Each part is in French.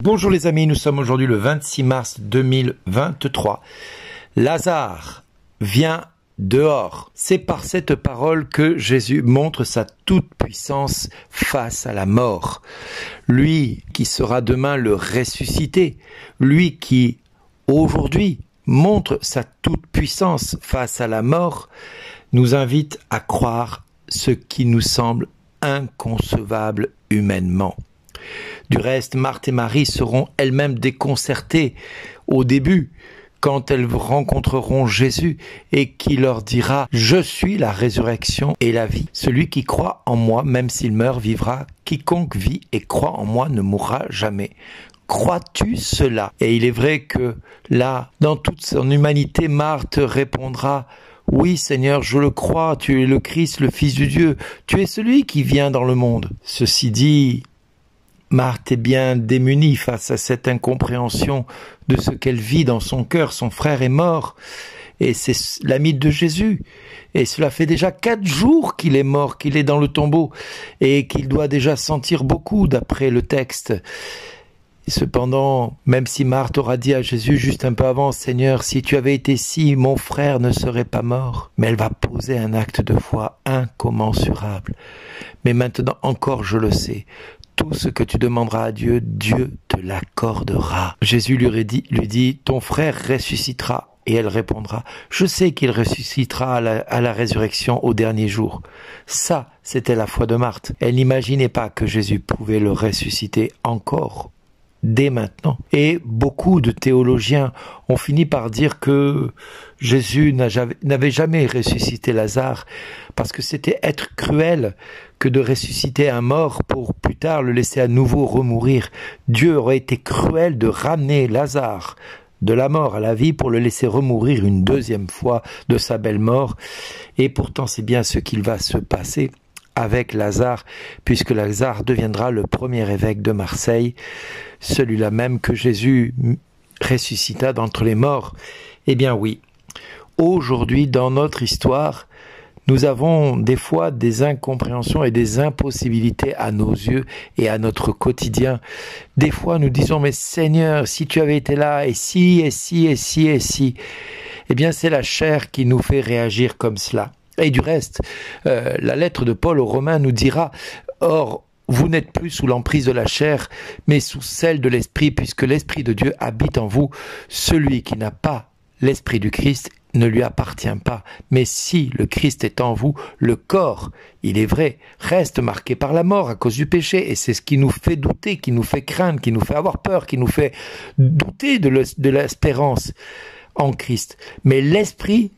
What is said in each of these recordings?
Bonjour les amis, nous sommes aujourd'hui le 26 mars 2023. Lazare, viens dehors. C'est par cette parole que Jésus montre sa toute-puissance face à la mort. Lui qui sera demain le ressuscité, lui qui aujourd'hui montre sa toute-puissance face à la mort, nous invite à croire ce qui nous semble inconcevable humainement. Du reste, Marthe et Marie seront elles-mêmes déconcertées au début, quand elles rencontreront Jésus et qui leur dira « Je suis la résurrection et la vie. Celui qui croit en moi, même s'il meurt, vivra. Quiconque vit et croit en moi ne mourra jamais. » Crois-tu cela? Et il est vrai que là, dans toute son humanité, Marthe répondra « Oui Seigneur, je le crois, tu es le Christ, le Fils de Dieu, tu es celui qui vient dans le monde. » Ceci dit, Marthe est bien démunie face à cette incompréhension de ce qu'elle vit dans son cœur. Son frère est mort et c'est l'ami de Jésus. Et cela fait déjà 4 jours qu'il est mort, qu'il est dans le tombeau et qu'il doit déjà sentir beaucoup d'après le texte. Et cependant, même si Marthe aura dit à Jésus juste un peu avant, « Seigneur, si tu avais été ici, mon frère ne serait pas mort. » Mais elle va poser un acte de foi incommensurable. Mais maintenant encore, je le sais. Tout ce que tu demanderas à Dieu, Dieu te l'accordera. Jésus lui dit, ton frère ressuscitera. Et elle répondra, je sais qu'il ressuscitera à la résurrection au dernier jour. Ça, c'était la foi de Marthe. Elle n'imaginait pas que Jésus pouvait le ressusciter encore, dès maintenant. Et beaucoup de théologiens ont fini par dire que Jésus n'avait jamais ressuscité Lazare, parce que c'était être cruel que de ressusciter un mort pour plus tard le laisser à nouveau remourir. Dieu aurait été cruel de ramener Lazare de la mort à la vie pour le laisser remourir une deuxième fois de sa belle mort. Et pourtant c'est bien ce qu'il va se passer avec Lazare, puisque Lazare deviendra le premier évêque de Marseille, celui-là même que Jésus ressuscita d'entre les morts. Eh bien oui, aujourd'hui dans notre histoire, nous avons des fois des incompréhensions et des impossibilités à nos yeux et à notre quotidien. Des fois nous disons, mais Seigneur, si tu avais été là, et si, et si, et si, et si. Eh bien c'est la chair qui nous fait réagir comme cela. Et du reste, la lettre de Paul aux Romains nous dira, or, vous n'êtes plus sous l'emprise de la chair, mais sous celle de l'esprit, puisque l'esprit de Dieu habite en vous. Celui qui n'a pas l'esprit du Christ ne lui appartient pas. Mais si le Christ est en vous, le corps, il est vrai, reste marqué par la mort à cause du péché. Et c'est ce qui nous fait douter, qui nous fait craindre, qui nous fait avoir peur, qui nous fait douter de l'espérance en Christ. Mais l'esprit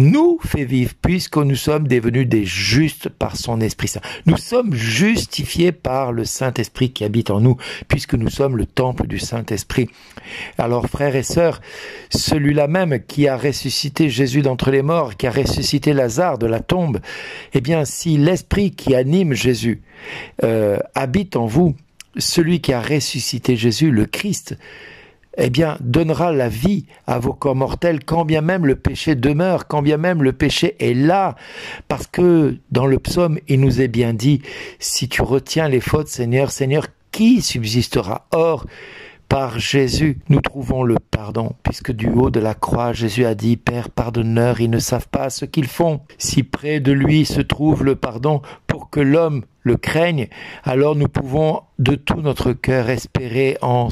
nous fait vivre, puisque nous sommes devenus des justes par son Esprit Saint. Nous sommes justifiés par le Saint-Esprit qui habite en nous, puisque nous sommes le temple du Saint-Esprit. Alors, frères et sœurs, celui-là même qui a ressuscité Jésus d'entre les morts, qui a ressuscité Lazare de la tombe, eh bien, si l'Esprit qui anime Jésus habite en vous, celui qui a ressuscité Jésus, le Christ, eh bien, donnera la vie à vos corps mortels, quand bien même le péché demeure, quand bien même le péché est là. Parce que dans le psaume, il nous est bien dit, si tu retiens les fautes, Seigneur, Seigneur, qui subsistera? Or, par Jésus, nous trouvons le pardon, puisque du haut de la croix, Jésus a dit, Père, pardonne-leur, ils ne savent pas ce qu'ils font. Si près de lui se trouve le pardon pour que l'homme le craigne, alors nous pouvons de tout notre cœur espérer en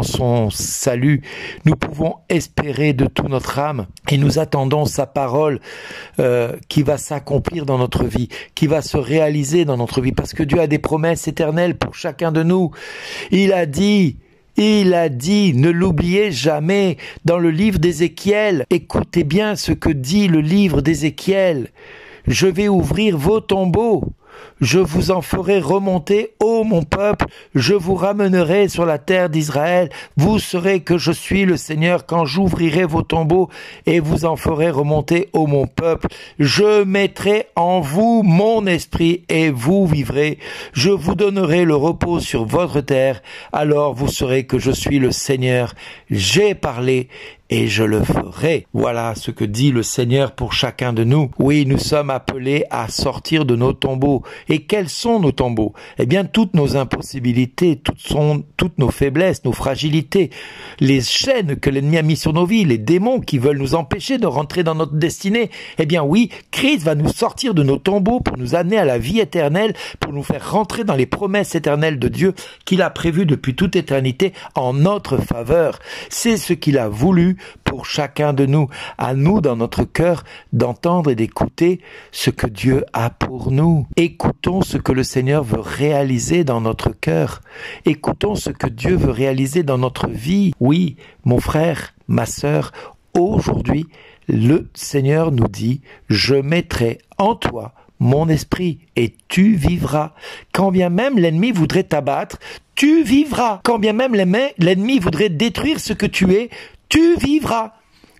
son salut. Nous pouvons espérer de toute notre âme et nous attendons sa parole qui va s'accomplir dans notre vie, qui va se réaliser dans notre vie, parce que Dieu a des promesses éternelles pour chacun de nous. Il a dit, ne l'oubliez jamais, dans le livre d'Ézéchiel, écoutez bien ce que dit le livre d'Ézéchiel, je vais ouvrir vos tombeaux, je vous en ferai remonter, ô mon peuple, je vous ramènerai sur la terre d'Israël. Vous saurez que je suis le Seigneur quand j'ouvrirai vos tombeaux et vous en ferai remonter, ô mon peuple. Je mettrai en vous mon esprit et vous vivrez. Je vous donnerai le repos sur votre terre. Alors vous saurez que je suis le Seigneur. J'ai parlé et je le ferai. Voilà ce que dit le Seigneur pour chacun de nous. Oui, nous sommes appelés à sortir de nos tombeaux. Et quels sont nos tombeaux? Eh bien, toutes nos impossibilités, toutes nos faiblesses, nos fragilités, les chaînes que l'ennemi a mis sur nos vies, les démons qui veulent nous empêcher de rentrer dans notre destinée. Eh bien oui, Christ va nous sortir de nos tombeaux pour nous amener à la vie éternelle, pour nous faire rentrer dans les promesses éternelles de Dieu qu'il a prévues depuis toute éternité en notre faveur. C'est ce qu'il a voulu pour chacun de nous, à nous dans notre cœur d'entendre et d'écouter ce que Dieu a pour nous. Écoutons ce que le Seigneur veut réaliser dans notre cœur. Écoutons ce que Dieu veut réaliser dans notre vie. Oui, mon frère, ma sœur, aujourd'hui, le Seigneur nous dit, je mettrai en toi mon esprit, et tu vivras. Quand bien même l'ennemi voudrait t'abattre, tu vivras. Quand bien même l'ennemi voudrait détruire ce que tu es, tu vivras.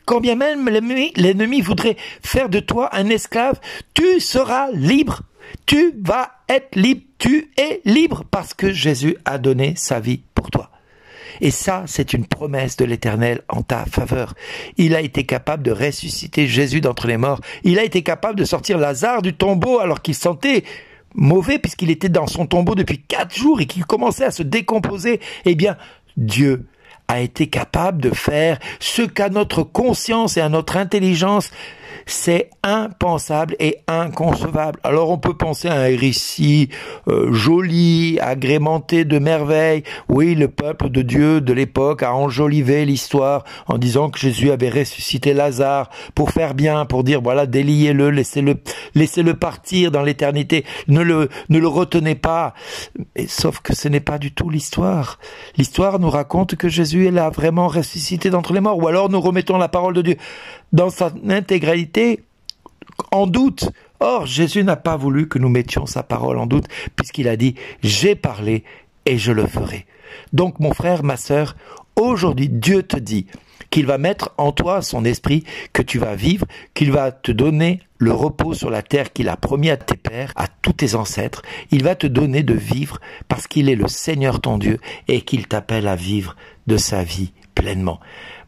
Quand bien même l'ennemi voudrait faire de toi un esclave, tu seras libre. Tu vas être libre. Tu es libre parce que Jésus a donné sa vie pour toi. Et ça, c'est une promesse de l'Éternel en ta faveur. Il a été capable de ressusciter Jésus d'entre les morts. Il a été capable de sortir Lazare du tombeau alors qu'il sentait mauvais puisqu'il était dans son tombeau depuis 4 jours et qu'il commençait à se décomposer. Eh bien, Dieu a été capable de faire ce qu'à notre conscience et à notre intelligence, c'est impensable et inconcevable. Alors on peut penser à un récit joli, agrémenté de merveilles. Oui, le peuple de Dieu de l'époque a enjolivé l'histoire en disant que Jésus avait ressuscité Lazare pour faire bien, pour dire voilà, déliez-le, laissez-le partir dans l'éternité, ne le retenez pas. Et, sauf que ce n'est pas du tout l'histoire. L'histoire nous raconte que Jésus l'a vraiment ressuscité d'entre les morts, ou alors nous remettons la parole de Dieu dans sa intégralité en doute. Or, Jésus n'a pas voulu que nous mettions sa parole en doute, puisqu'il a dit « J'ai parlé et je le ferai ». Donc, mon frère, ma sœur, aujourd'hui, Dieu te dit qu'il va mettre en toi son esprit, que tu vas vivre, qu'il va te donner le repos sur la terre qu'il a promis à tes pères, à tous tes ancêtres. Il va te donner de vivre parce qu'il est le Seigneur ton Dieu et qu'il t'appelle à vivre de sa vie pleinement.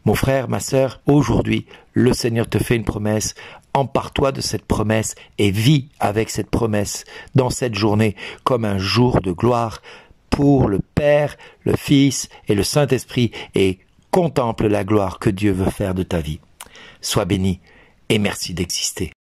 Mon frère, ma sœur, aujourd'hui, le Seigneur te fait une promesse. Empare-toi de cette promesse et vis avec cette promesse dans cette journée comme un jour de gloire pour le Père, le Fils et le Saint-Esprit, et contemple la gloire que Dieu veut faire de ta vie. Sois béni et merci d'exister.